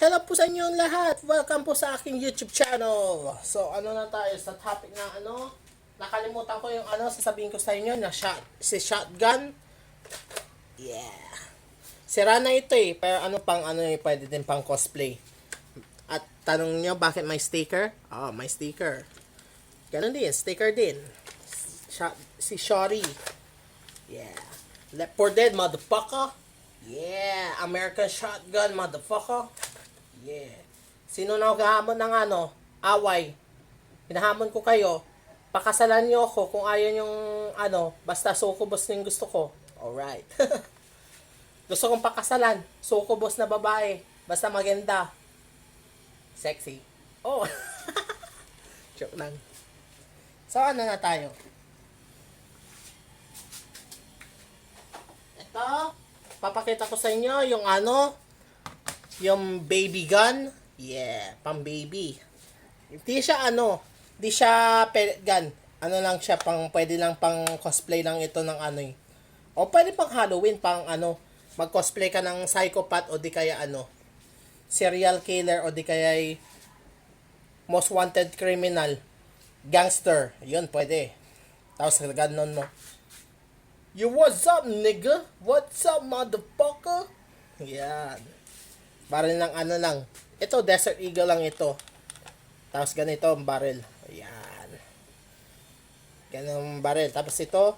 Hello po sa inyong lahat! Welcome po sa aking YouTube channel! So, ano na tayo sa topic na nakalimutan ko yung sasabihin ko sa inyo na si shotgun. Yeah! Sira na ito pero pwede din pang cosplay. At tanong nyo, bakit may sticker? May sticker. Ganun din, sticker din. Si Shorty. Yeah. Left 4 Dead, motherfucker. Yeah, American shotgun, motherfucker. Yeah. Sino na naghahamon ng away? Hinahamon ko kayo. Pakasalan niyo ako kung ayaw yung basta sukubos yung gusto ko. Alright. Gusto kong pakasalan. Sukubos na babae. Basta maganda. Sexy. Oh. Joke lang. So, na tayo? Ito. Papakita ko sa inyo yung yung baby gun. Yeah, pang baby. Hindi siya pellet gun. Lang siya, pwede lang pang cosplay lang ito ng O pwede pang Halloween, mag-cosplay ka ng psychopath o di kaya serial killer o di kaya most wanted criminal, gangster. Yun, pwede. Tapos ganon mo. You what's up, nigga? What's up, motherfucker? Yan. Baril ng lang. Ito, Desert Eagle lang ito. Tapos ganito ang baril. Yan. Ganun ang baril. Tapos ito,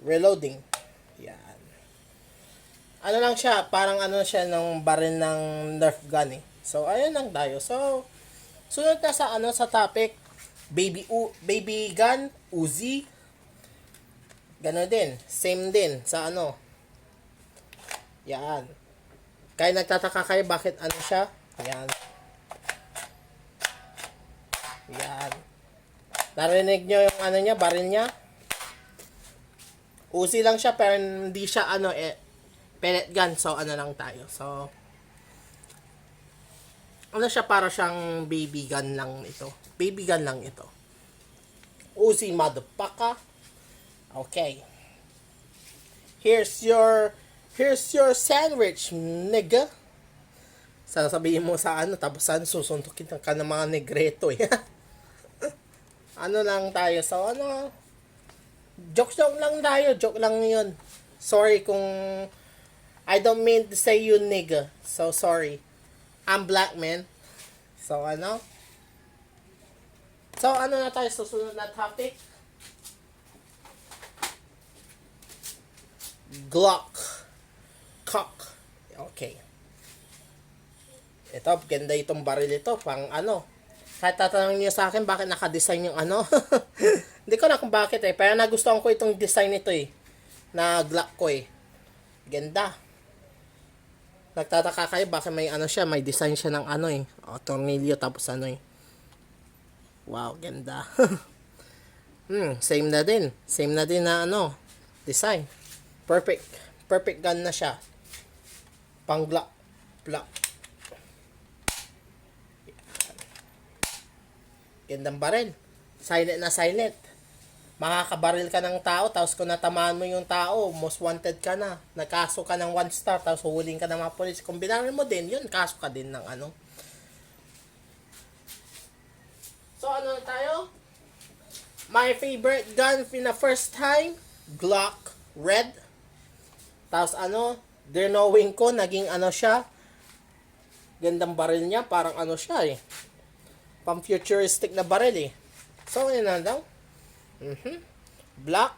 reloading. Yan. Lang siya, parang siya ng baril ng Nerf gun eh. So, ayun lang tayo. So, sunod na sa topic, baby gun, Uzi. Gano'n din. Same din sa Yan. Kaya nagtataka kayo bakit siya? Yan. Yan. Narinig nyo yung niya, baril niya? Uzi lang siya pero hindi siya pellet gun. So lang tayo. So siya, para siyang baby gun lang ito. Baby gun lang ito. Uzi, motherfucker. Okay. Here's your sandwich, nigga. Sasabihin mo sa tapos susuntukin ka ng mga negreto eh. Lang tayo. So joke lang tayo. Joke lang yun. Sorry kung I don't mean to say you nigga. So sorry. I'm black, man. So So na tayo sa susunod na topic? Glock. Cock. Okay. Ito, ganda itong baril ito. Pang Kahit tatanungin niyo sa akin bakit naka-design yung Hindi ko na kung bakit pero nagustuhan ko itong design nito na Glock ko Ganda. Nagtataka kayo bakit may siya, may design siya ng tornilyo tapos Wow, ganda. Same na din. Same na din na design. Perfect gun na siya. Pang Glock. Gandang baril. Silent na silent. Makakabaril ka ng tao, tapos kung natamaan mo yung tao, most wanted ka na. Nagkaso ka ng 1 star, tapos huhuling ka ng mga polis. Kung binaril mo din, yun, kaso ka din ng So, tayo? My favorite gun in the first time, Glock Red. Tapos knowing ko, naging siya. Gandang baril niya, parang siya pang futuristic na baril So, yun na daw. Black.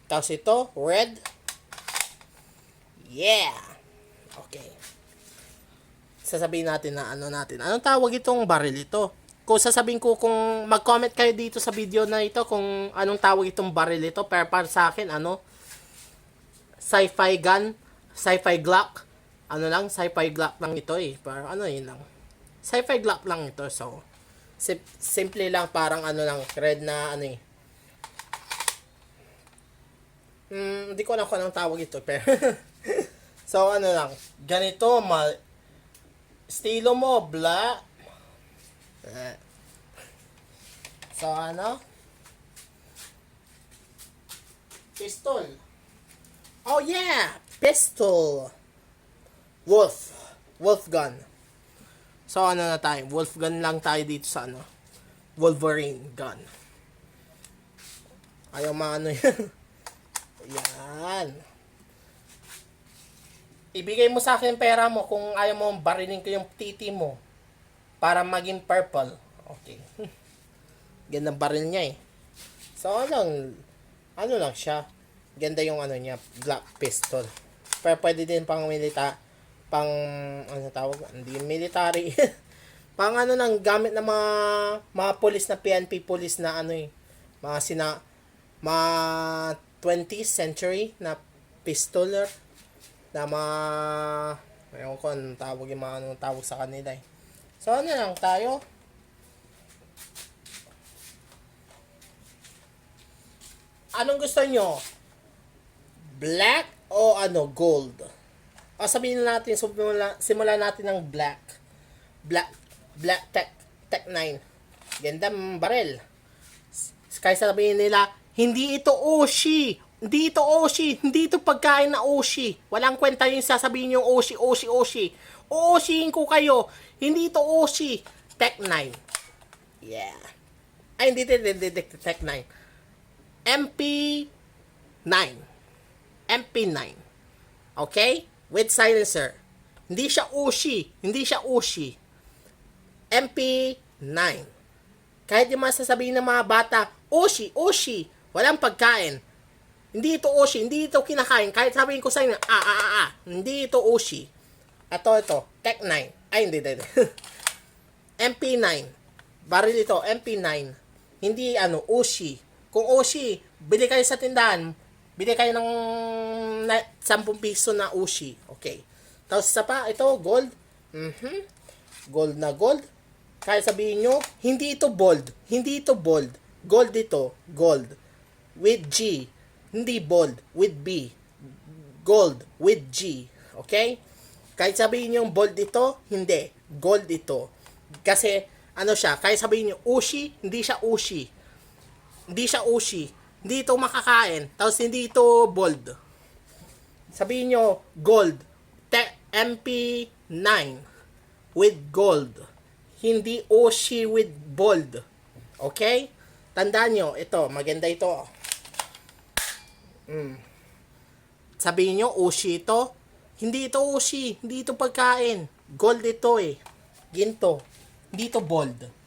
Tapos ito, red. Yeah. Okay. Sasabihin natin na Anong tawag itong baril ito? Kung sasabihin ko, kung mag-comment kayo dito sa video na ito kung anong tawag itong baril ito, pero para sa akin, sci-fi gun, sci-fi Glock, sci-fi Glock lang ito Parang yun lang. Sci-fi Glock lang ito, so simple lang, parang lang, red na hindi ko alam kung anong tawag ito, pero so lang, ganito, estilo mo, black. So pistol. Oh yeah, pistol. Wolf gun. So, ano na tayo? Wolf gun lang tayo dito sa ano. Wolverine gun. Ayaw maano yan. Yan. Ibigay mo sa akin pera mo kung ayaw mo barilin ko yung titi mo para maging purple. Okay. Gandang baril niya eh. So, ano lang siya. Ganda yung ano niya, black pistol. Pero pwede din pang ano tawag, hindi military. Pang ano lang, gamit ng mga police na PNP police na ano eh. Mga 20th century na pistoler na ayaw ko anong tawag yung mga anong tawag sa kanila eh. So ano lang tayo. Anong gusto nyo? Black o ano, gold? O sabihin natin, simula natin ng black. Black Tech 9. Gandang baril. Kaya sabihin nila, hindi ito Oshi. Hindi ito Oshi. Hindi ito pagkain na Oshi. Walang kwenta yung sasabihin yung Oshi. Ooshiin ko kayo. Hindi ito Oshi. Tech 9. Yeah. Ay, hindi Tech 9. MP9. MP9. Okay? With silencer. Hindi siya Oshi. MP9. Kahit yung masasabihin ng mga bata, Oshi. Walang pagkain. Hindi ito Oshi. Hindi ito kinakain. Kahit sabihin ko sa inyo, Hindi ito Oshi. Ito. Tech 9. Ay, hindi. MP9. Baril ito, MP9. Hindi, Oshi. Kung Oshi, bili kayo sa tindahan. Bili kayo ng 10 piso na Oshi. Okay. Tapos isa pa, ito, gold. Gold na gold. Kaya sabihin nyo, hindi ito bold. Gold ito, gold. With G. Hindi bold, with B. Gold, with G. Okay? Kahit sabihin nyo bold ito, hindi. Gold ito. Kasi, kaya sabihin nyo, Oshi, hindi siya Oshi. Hindi ito makakain. Tapos hindi ito bold. Sabihin nyo, gold. MP9 with gold. Hindi Oshi with bold. Okay? Tandaan nyo, ito, maganda ito. Sabihin nyo, Oshi ito. Hindi ito Oshi. Hindi ito pagkain. Gold ito eh. Ginto. Hindi ito bold.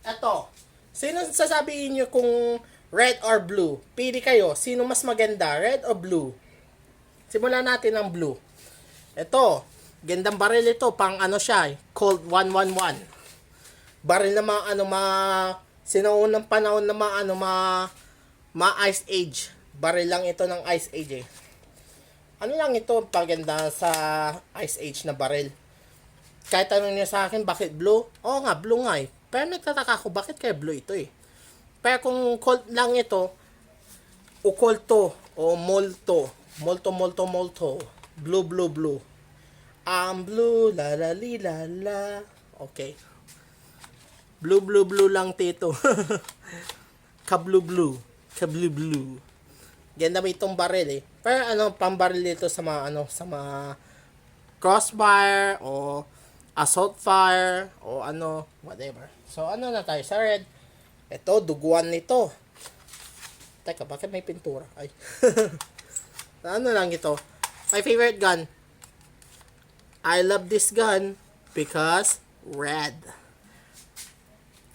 Ito. Sino sasabihin nyo kung red or blue? Pili kayo. Sino mas maganda? Red or blue? Simulan natin ng blue. Ito. Gandang baril ito. Pang siya. Colt 111. Baril na mga sinaunang panahon na mga Ice Age. Baril lang ito ng Ice Age eh. Ano lang ito paganda sa Ice Age na baril. Kahit tanong niyo sa akin, bakit blue? Oo nga, blue nga eh. Pero nagtataka ko, bakit kaya blue ito eh? Pero kung Colt lang ito, o Colto, o Molto. Molto. Blue. I'm blue, la la li la la. Okay. Blue lang tito. Blue. Ganda ba itong baril eh. Pero pambaril dito sa mga crossfire o assault fire o whatever. So na tayo sa red. Ito, duguan nito. Teka, bakit may pintura? Ay. Lang ito. My favorite gun. I love this gun because red.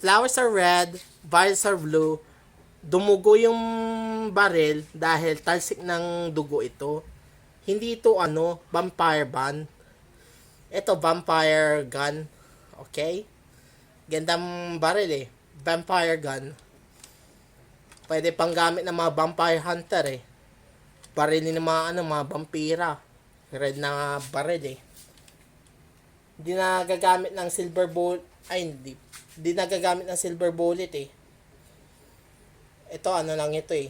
Flowers are red, vials are blue. Dumugo yung baril dahil talsik ng dugo ito. Hindi ito vampire gun. Ito vampire gun. Okay? Gandang baril eh. Vampire gun. Pwede pang gamit ng mga vampire hunter eh. Baril ng mga vampira. Red na baril eh. Hindi na gagamit ng silver bullet. Ay, hindi na gagamit ng silver bullet eh. Ito, lang ito eh.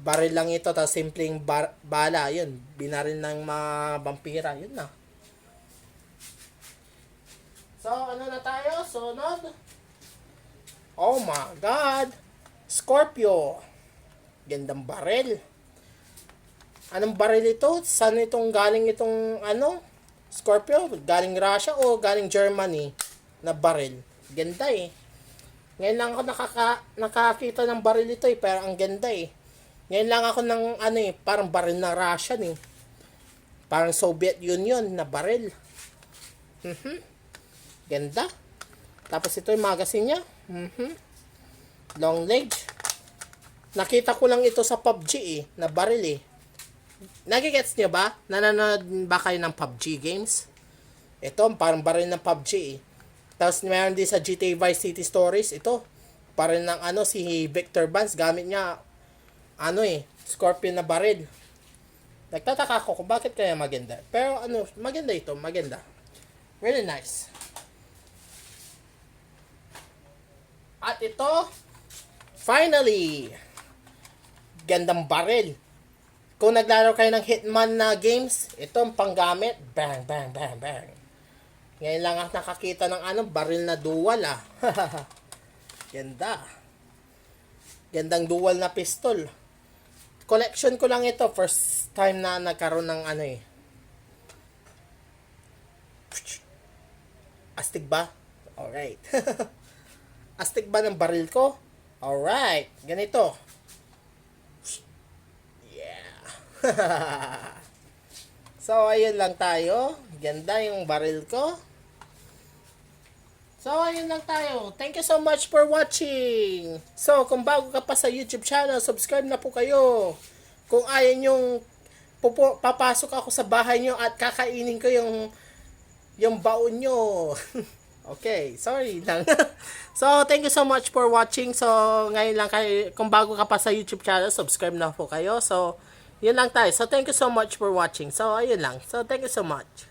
Baril lang ito, tapos simpleng bala. Yun, binaril ng mga vampira. Yun na. So, na tayo? Sunod. Oh my God. Scorpio. Gandang baril. Anong baril ito? Saan itong galing itong ano? Scorpio? Galing Russia o galing Germany na baril? Ganda eh. Ngayon lang ako nakakita ng baril ito eh, pero ang ganda eh. Ngayon lang ako ng ano eh, parang baril na Russian eh. Parang Soviet Union na baril. Ganda. Tapos ito yung magazine niya. Long leg. Nakita ko lang ito sa PUBG eh, na baril eh. Nagigets nyo ba? Nanonood ba kayo ng PUBG games? Ito, parang baril ng PUBG eh. Tapos meron din sa GTA Vice City Stories. Ito, parang ng ano, si Victor Vance, gamit niya, ano eh, Scorpion na baril. Nagtataka ko kung bakit kaya maganda. Pero ano, maganda ito, maganda. Really nice. At ito, finally, gandang baril. Kung naglaro kayo ng Hitman na games, ito ang panggamit. Bang, bang, bang, bang. Ngayon lang ako nakakita ng ano, baril na dual ah. Ganda. Gandang dual na pistol. Collection ko lang ito. First time na nagkaroon ng ano eh. Astig ba? Alright. Astig ba ng baril ko? Alright. Ganito. So, ayun lang tayo. Ganda yung baril ko. So, ayun lang tayo. Thank you so much for watching. So, kung bago ka pa sa YouTube channel, subscribe na po kayo. Kung ayaw nyong papasok ako sa bahay nyo at kakainin ko yung baon nyo. Okay, sorry lang. So, thank you so much for watching. So, ngayon lang kayo, kung bago ka pa sa YouTube channel, subscribe na po kayo. So, yun lang tayo. So, thank you so much for watching. So, ayun lang. So, thank you so much.